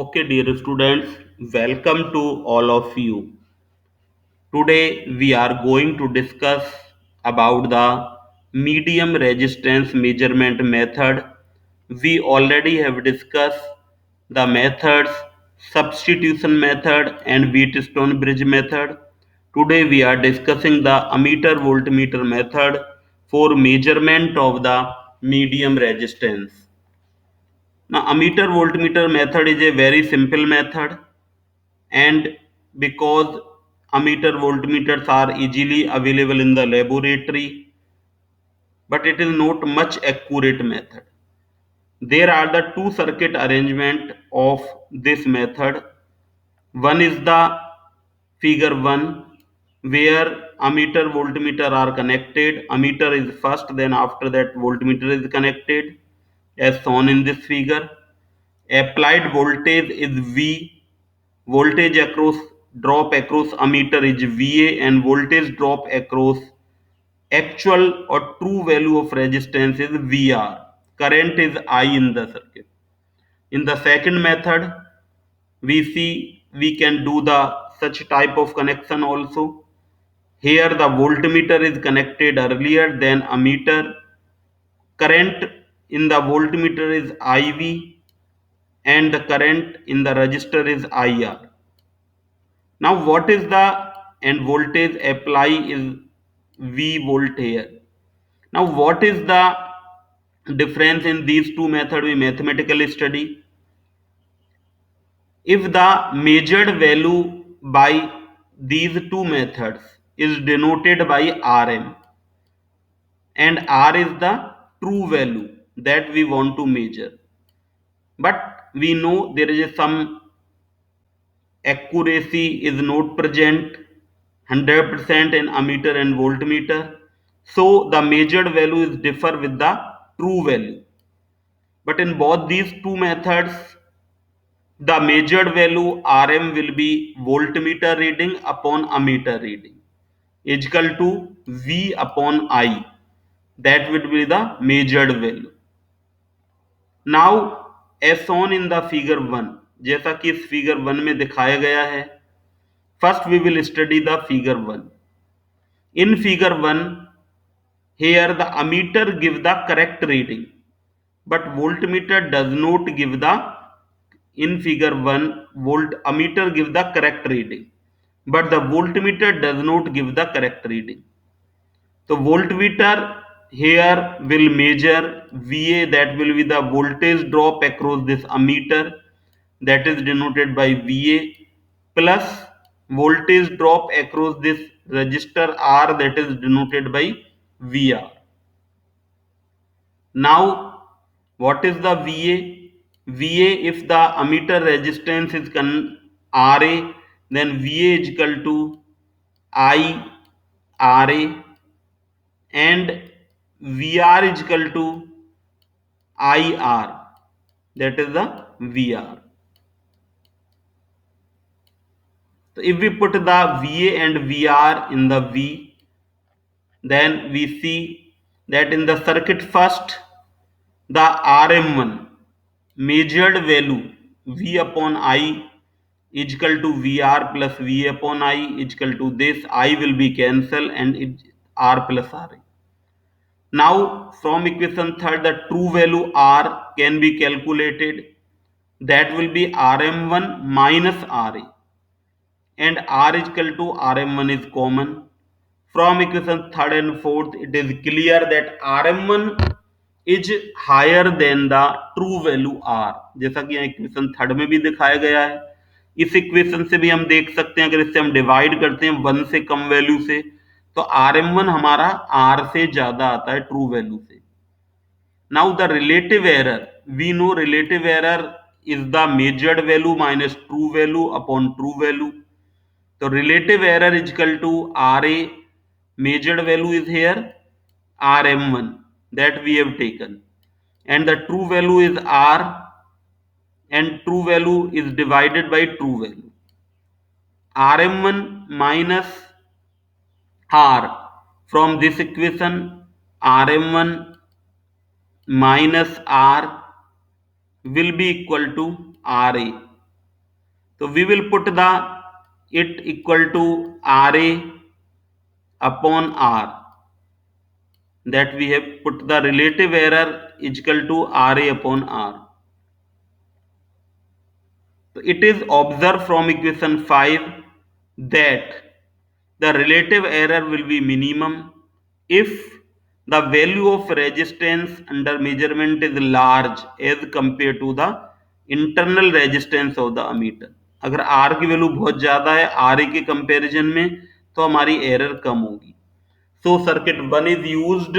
Okay, dear students, welcome to all of you. Today we are going to discuss about the medium resistance measurement method. We already have discussed the methods substitution method and Wheatstone bridge method. Today we are discussing the ammeter voltmeter method for measurement of the medium resistance. Now, ammeter voltmeter method is a very simple method, and because ammeter voltmeters are easily available in the laboratory, but it is not much accurate method. There are the two circuit arrangement of this method. One is the figure 1, where ammeter voltmeter are connected. Ammeter is first, then after that voltmeter is connected as shown in this figure. Applied voltage is V. Voltage across drop across ammeter is VA, and voltage drop across actual or true value of resistance is VR. Current is I in the circuit. In the second method, we see we can do the such type of connection also. Here the voltmeter is connected earlier than ammeter. Current in the voltmeter is IV and the current in the resistor is IR. Now what is the and voltage apply is V volt here. Now what is the difference in these two methods we mathematically study? If the measured value by these two methods is denoted by Rm, and R is the true value that we want to measure, but we know there is some accuracy is not present 100% in ammeter and voltmeter, so the measured value is differ with the true value. But in both these two methods, the measured value Rm will be voltmeter reading upon ammeter reading is equal to V upon I. That would be the measured value. Now as shown in the figure 1, जैसा कि इस figure 1 में दिखाया गया है, first we will study the figure 1. In figure 1, here the ammeter give the correct reading, but voltmeter does not give the, in figure 1, ammeter give the correct reading, but the voltmeter does not give the correct reading. So voltmeter here will measure VA, that will be the voltage drop across this ammeter, that is denoted by VA, plus voltage drop across this resistor R, that is denoted by VR. Now what is the VA? VA, if the ammeter resistance is RA, then VA is equal to I RA, and VR is equal to IR, that is the VR. So if we put the VA and VR in the V, then we see that in the circuit first, the RM1 measured value V upon I is equal to VR plus V upon I is equal to this. I will be cancelled and it R plus RA. Now from equation 3, the true value R can be calculated. That will be Rm1 minus Ra, and R is equal to Rm1 is common. From equation 3rd and 4th, it is clear that Rm1 is higher than the true value R, जैसा कि यहाँ equation 3rd में भी दिखाया गया है. इस equation से भी हम देख सकते हैं, अगर इससे हम डिवाइड करते हैं 1 से कम वैल्यू से, तो Rm1 हमारा R से ज्यादा आता है ट्रू वैल्यू से. Now the relative error, we know relative error is the measured value minus true value upon true value. So relative error is equal to Ra, measured value is here Rm1 that we have taken, and the true value is R, and true value is divided by true value. Rm1 minus R, from this equation Rm1 minus R will be equal to Ra. So we will put the it equal to RA upon R, that we have put the relative error is equal to RA upon R. So it is observed from equation 5 that the relative error will be minimum if the value of resistance under measurement is large as compared to the internal resistance of the ammeter. अगर R की value बहुत ज्यादा है RA के comparison में तो हमारी error कम होगी. So circuit 1 is used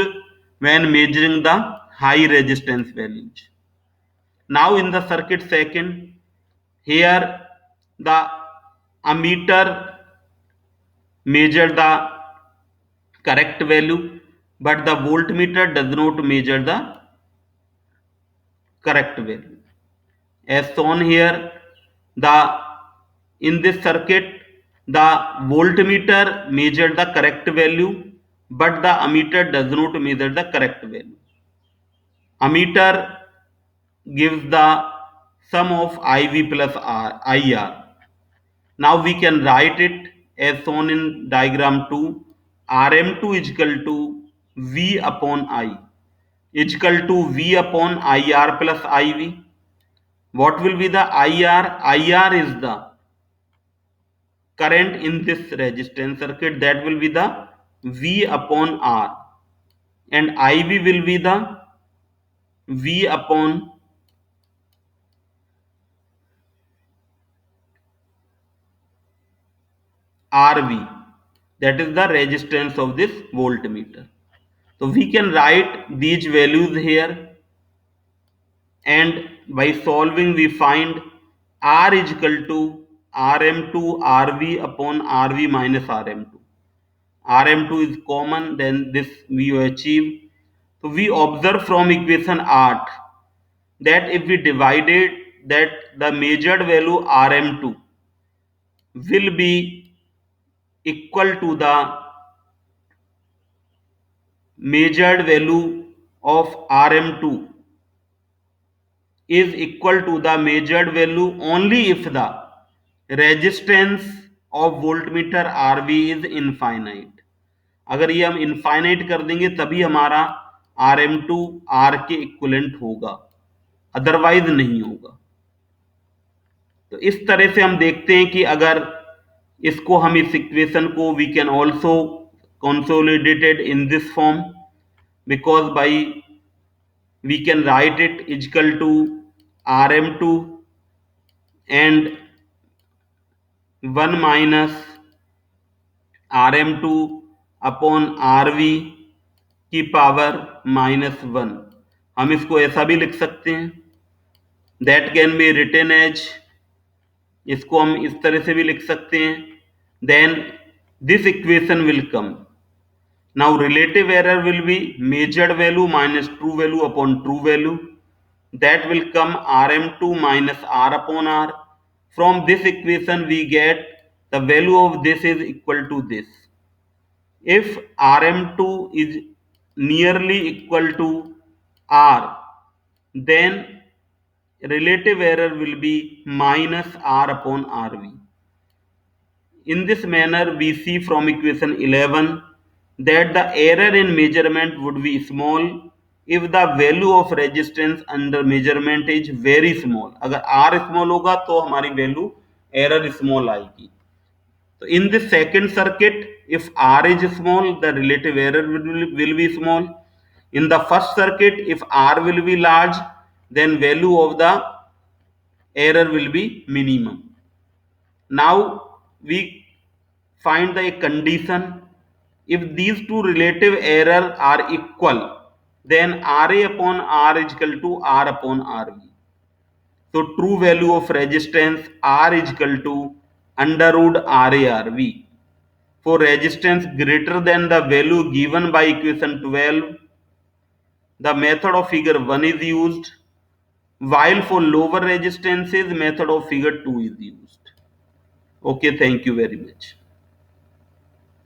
when measuring the high resistance values. Now in the circuit second, here the ammeter measure the correct value, but the voltmeter does not measure the correct value. As shown here, the in this circuit, the voltmeter measure the correct value, but the ammeter does not measure the correct value. Ammeter gives the sum of IV plus IR. Now we can write it as shown in diagram 2. RM2 is equal to V upon I is equal to V upon IR plus IV. What will be the IR? IR is the current in this resistance circuit, that will be the V upon R, and IV will be the V upon RV, that is the resistance of this voltmeter. So we can write these values here, and by solving we find R is equal to RM2 RV upon RV minus RM2. RM2 is common, then this we achieve. So we observe from equation 8 that if we divided that the measured value RM2 will be equal to the measured value of RM2 is equal to the measured value only if the resistance of voltmeter RV is infinite. अगर ये हम infinite कर देंगे तभी हमारा RM2 R के equivalent होगा, otherwise नहीं होगा. तो इस तरह से हम देखते हैं कि अगर इसको हम इस इक्वेशन को we can also consolidated in this form, because by we can write it is equal to RM2 and 1 minus RM2 upon RV की पावर -1. हम इसको ऐसा भी लिख सकते हैं, that can be written as, इसको हम इस तरह से भी लिख सकते हैं. Then this equation will come. Now relative error will be measured value minus true value upon true value, that will come RM2 minus R upon R. From this equation we get the value of this is equal to this. If RM2 is nearly equal to R, then relative error will be minus R upon RV. In this manner we see from equation 11 that the error in measurement would be small if the value of resistance under measurement is very small. अगर R small होगा तो हमारी value error small आएगी. So in this second circuit, if R is small, the relative error will be small. In the first circuit, if R will be large, then value of the error will be minimum. Now we find the condition. If these two relative error are equal, then RA upon R is equal to R upon RV. So true value of resistance R is equal to under root RA RV. For resistance greater than the value given by equation 12, the method of figure 1 is used, while for lower resistances method of figure 2 is used. Okay, thank you very much.